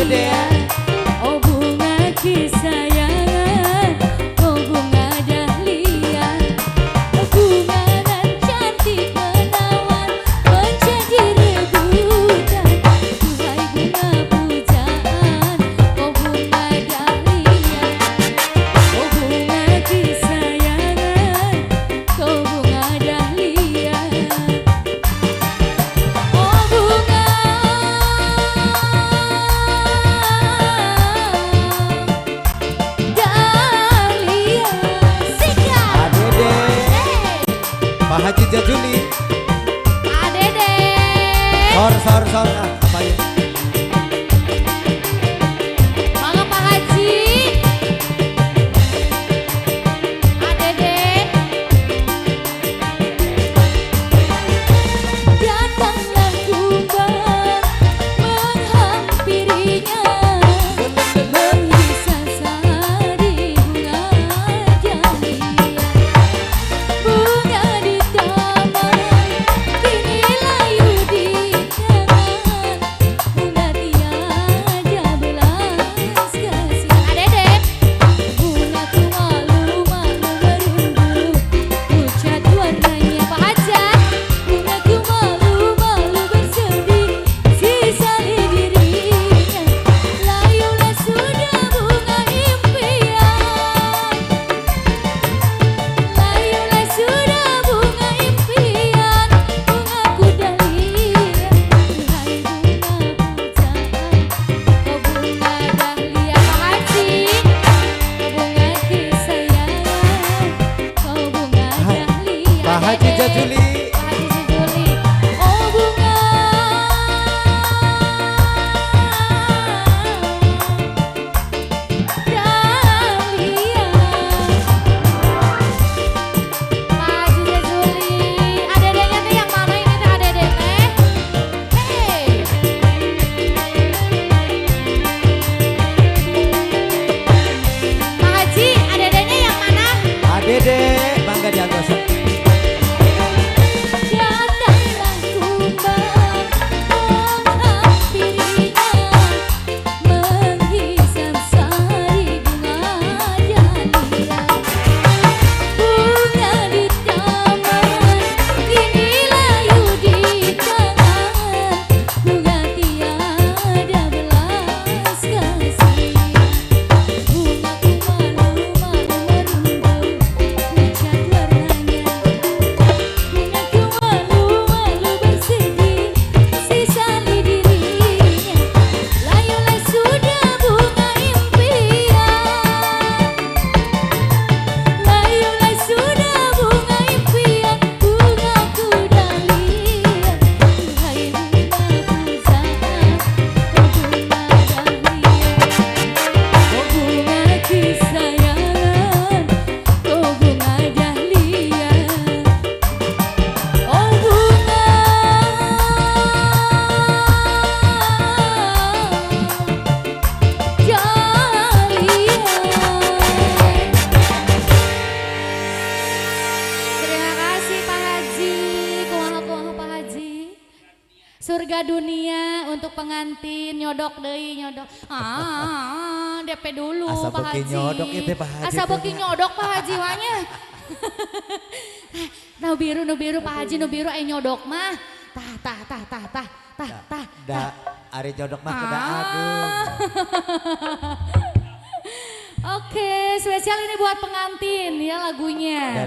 Dede. Oh bunga kesayangan, oh bunga dahlia, oh bunga nan cantik menawan menjadi rebutan. Duhai bunga pujaan, oh bunga dahlia, oh bunga kesayangan, oh bunga dahlia, oh bunga dahlia. Sikat. Adede. Pak Haji Jajuli. Adede. Sor. Apa ya? Mangga Pak Haji. Adede. Datanglah kumbang menghampirinya, menghisap sari bunga dahlia. Bunga di taman kini layu di tangan, bunga tiada belas kasihan. Adede. Bungaku malu-malu merunduk pucat warnanya. Pak Hajat. Bungaku malu-malu bersedih sisali dirinya. Layulah sudah bunga impian, layulah sudah bunga impian. Bungaku dahlia, duhai bunga pujaan, oh bunga dahlia. Pak Haji. Bunga kesayangan, oh bunga dahlia. Pak Haji Jajuli. Pak Haji Jajuli. Oh bunga dahlia. Pak Haji Jajuli. Adedenya teh yang mana ini teh adede teh? Hei. Pak Haji, adedenya yang mana? Adede. Bangga diantos. Datanglah kumbang menghampirinya, menghisap sari bunga dahlia. Bunga di taman kini layu di tangan, bunga tiada belas kasihan. Bungaku malu-malu merunduk pucat warnanya. Bungaku malu-malu bersedih sisali dirinya. Layulah sudah bunga impian, layulah sudah bunga impian. Bungaku dahlia, duhai bunga pujaan, oh bunga dahlia, oh bunga kesayangan, oh bunga dahlia, oh bunga dahlia. Terima kasih Pak Haji. Kumaha Pak Haji. Surga dunia untuk pengantin, nyodok deui nyodok. DP dulu Asa Pak beuki Haji. nyodok ieu teh Pak Haji Asa teh beuki nya. nyodok Pak Haji wanya. Nu biru Pak Haji nu biru aya nyodok mah. Tah. Da ari jodok mah kuda Ah. agung. Oke, spesial ini buat pengantin ya lagunya.